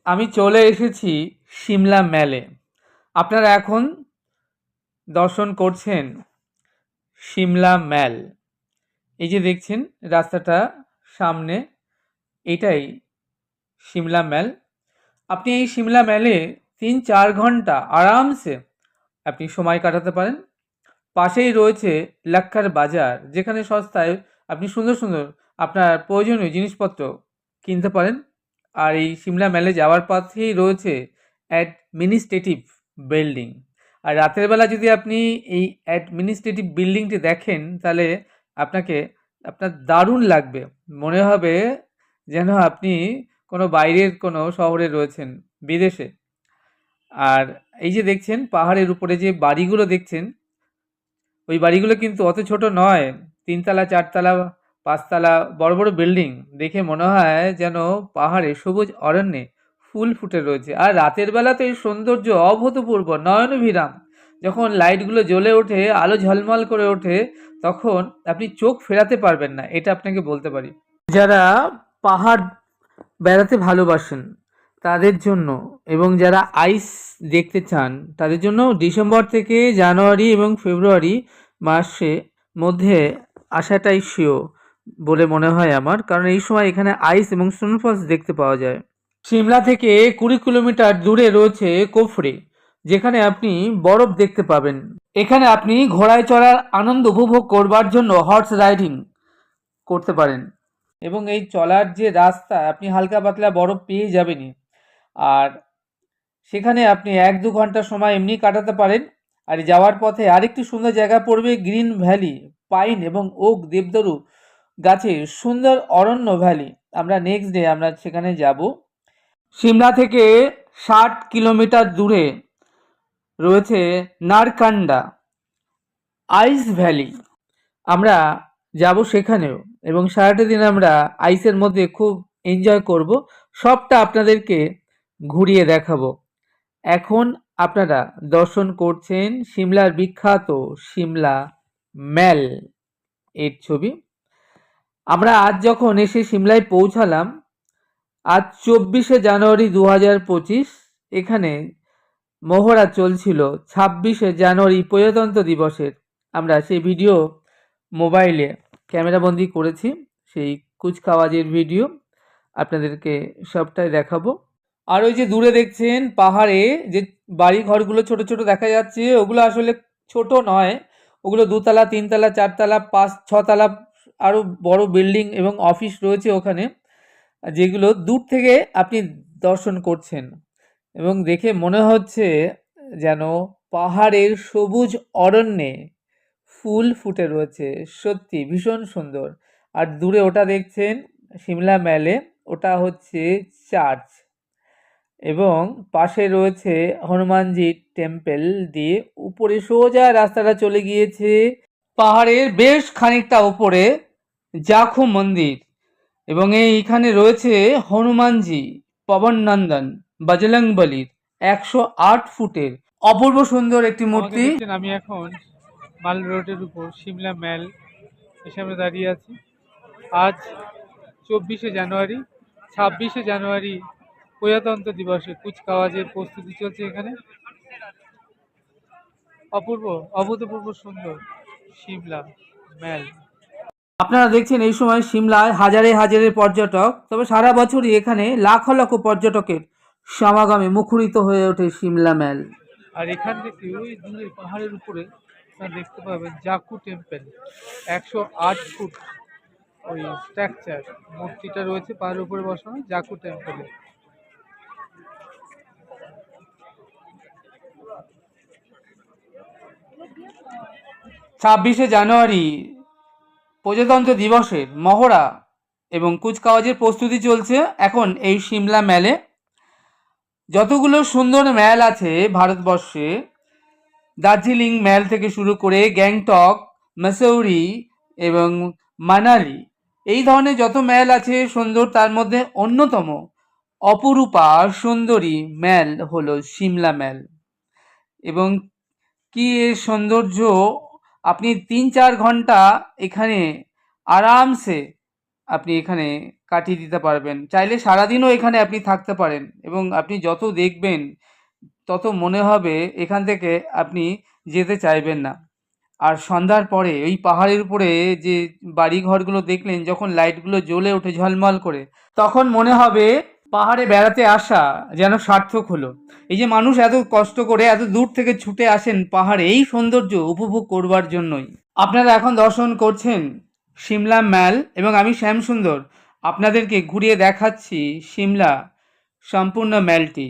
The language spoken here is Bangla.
আমি চলে এসেছি সিমলা ম্যালে। আপনারা এখন দর্শন করছেন সিমলা ম্যাল। এই যে দেখছেন রাস্তাটা সামনে, এটাই সিমলা ম্যাল। আপনি এই সিমলা ম্যালে ৩-৪ ঘন্টা আরামসে আপনি সময় কাটাতে পারেন। পাশেই রয়েছে লাক্কার বাজার, যেখানে সস্তায় আপনি সুন্দর সুন্দর আপনার প্রয়োজনীয় জিনিসপত্র কিনতে পারেন। আর এই সিমলা ম্যালে যাওয়ার পথেই রয়েছে অ্যাডমিনিস্ট্রেটিভ বিল্ডিং। আর রাতের বেলা যদি আপনি এই অ্যাডমিনিস্ট্রেটিভ বিল্ডিংটি দেখেন, তাহলে আপনার দারুণ লাগবে। মনে হবে যেন আপনি কোনো বাইরের কোনো শহরে রয়েছেন, বিদেশে। আর এই যে দেখছেন পাহাড়ের উপরে যে বাড়িগুলো দেখছেন, ওই বাড়িগুলো কিন্তু অত ছোট নয়। ৩ তলা, ৪ তলা, ৫ তলা বড় বড় বিল্ডিং। দেখে মনে হয় যেন পাহাড়ে সবুজ অরণ্যে ফুল ফুটে রয়েছে। আর রাতের বেলা তো এই সৌন্দর্য অভূতপূর্ব, নয়নভিরাম। যখন লাইটগুলো জ্বলে ওঠে, আলো ঝলমল করে ওঠে, তখন আপনি চোখ ফেরাতে পারবেন না, এটা আপনাকে বলতে পারি। যারা পাহাড় বেড়াতে ভালোবাসেন তাদের জন্য, এবং যারা আইস দেখতে চান তাদের জন্য ডিসেম্বর থেকে জানুয়ারি এবং ফেব্রুয়ারি মাসে মধ্যে আসাটাই শিওর বলে মনে হয় আমার, কারণ এই সময় এখানে আইস এবং স্নোফলস দেখতে পাওয়া যায়। সিমলা থেকে ২০ কিলোমিটার দূরে রয়েছে কুফরি, যেখানে আপনি বরফ দেখতে পাবেন। এখানে আপনি ঘোড়ায় চড়ার আনন্দ উপভোগ করবার জন্য হর্স রাইডিং করতে পারেন, এবং এই চলার যে রাস্তা আপনি হালকা পাতলা বরফ পেয়ে যাবেনই। আর সেখানে আপনি ১-২ ঘন্টা সময় এমনি কাটাতে পারেন। আর যাওয়ার পথে আরেকটি সুন্দর জায়গা পড়বে গ্রিন ভ্যালি, পাইন এবং ওক দেবদারু গাছের সুন্দর অরণ্য ভ্যালি। আমরা নেক্সট ডে আমরা সেখানে যাব। সিমলা থেকে ৬০ কিলোমিটার দূরে রয়েছে নারকান্ডা আইস ভ্যালি। আমরা যাব সেখানেও, এবং সারাটা দিন আমরা আইসের মধ্যে খুব এনজয় করব। সবটা আপনাদেরকে ঘুরিয়ে দেখাবো। এখন আপনারা দর্শন করছেন সিমলার বিখ্যাত সিমলা ম্যাল এর ছবি। আমরা আজ যখন এসে সিমলায় পৌঁছালাম, আজ ২৪শে জানুয়ারি ২০২৫। এখানে মহড়া চলছিল ২৬শে জানুয়ারি প্রজাতন্ত্র দিবসের। আমরা সেই ভিডিও মোবাইলে ক্যামেরাবন্দি করেছি, সেই কুচকাওয়াজের ভিডিও আপনাদেরকে সবটাই দেখাবো। আর ওই যে দূরে দেখছেন পাহাড়ে যে বাড়ি ঘরগুলো ছোট ছোট দেখা যাচ্ছে, ওগুলো আসলে ছোট নয়, ওগুলো ২ তলা, ৩ তলা, ৪ তলা, ৫-৬ তলা আরও বড় বিল্ডিং এবং অফিস রয়েছে ওখানে, যেগুলো দূর থেকে আপনি দর্শন করছেন, এবং দেখে মনে হচ্ছে যেন পাহাড়ের সবুজ অরণ্যে ফুল ফুটে রয়েছে। সত্যি ভীষণ সুন্দর। আর দূরে ওটা দেখছেন সিমলা ম্যালে, ওটা হচ্ছে চার্চ, এবং পাশে রয়েছে হনুমানজি টেম্পল দিয়ে উপরে সোজা রাস্তাটা চলে গিয়েছে পাহাড়ের বেশ খানিকটা উপরে জাখু মন্দির, এবং এইখানে রয়েছে হনুমানজি পবন নন্দন বজরংবলীর ১০৮ ফুটের অপূর্ব সুন্দর একটি মূর্তি। আমি এখন মাল রোডের উপর সিমলা ম্যাল এসে আমরা দাঁড়িয়ে আছি। আজ ২৪শে জানুয়ারি, ২৬শে জানুয়ারি প্রজাতন্ত্র দিবসে কুচকাওয়াজের প্রস্তুতি চলছে এখানে। অপূর্ব, অভূতপূর্ব সুন্দর সিমলা ম্যাল। আপনারা দেখছেন এই সময় সিমলায় হাজারে হাজারে পর্যটক, তবে সারা বছরই এখানে লাখ লক্ষ পর্যটকের সমাগমে মুখরিত হয়ে ওঠে সিমলা ম্যাল। আর এখান থেকে ওই দূরে পাহাড়ের উপরে আপনারা দেখতে পাবেন জাকু টেম্পল, ১০৮ ফুট ওই স্ট্রাকচার মূর্তিটা রয়েছে পাহাড়ের উপরে বসানো জাকু টেম্পলে। ২৬শে জানুয়ারি প্রজাতন্ত্র দিবসের মহড়া এবং কুচকাওয়াজের প্রস্তুতি চলছে এখন এই সিমলা ম্যালে। যতগুলো সুন্দর ম্যাল আছে ভারতবর্ষে, দার্জিলিং ম্যাল থেকে শুরু করে গ্যাংটক, মসৌরি এবং মানালি, এই ধরনের যত ম্যাল আছে সুন্দর, তার মধ্যে অন্যতম অপরূপা সুন্দরী ম্যাল হলো সিমলা ম্যাল। এবং কি এর সৌন্দর্য! আপনি ৩-৪ ঘন্টা এখানে আরামসে আপনি এখানে কাটিয়ে দিতে পারবেন। চাইলে সারাদিনও এখানে আপনি থাকতে পারেন এবং আপনি যত দেখবেন তত মনে হবে এখান থেকে আপনি যেতে চাইবেন না। আর সন্ধ্যার পরে ওই পাহাড়ের উপরে যে বাড়ি ঘরগুলো দেখলেন যখন লাইটগুলো জ্বলে ওঠে ঝলমল করে, তখন মনে হবে পাহাড়ে বেড়াতে আসা যেন সার্থক হলো। এই যে মানুষ এত কষ্ট করে এত দূর থেকে ছুটে আসেন পাহাড়ে এই সৌন্দর্য উপভোগ করবার জন্যই। আপনারা এখন দর্শন করছেন সিমলা ম্যাল এবং আমি শ্যামসুন্দর আপনাদেরকে ঘুরিয়ে দেখাচ্ছি সিমলা সম্পূর্ণ ম্যালটি।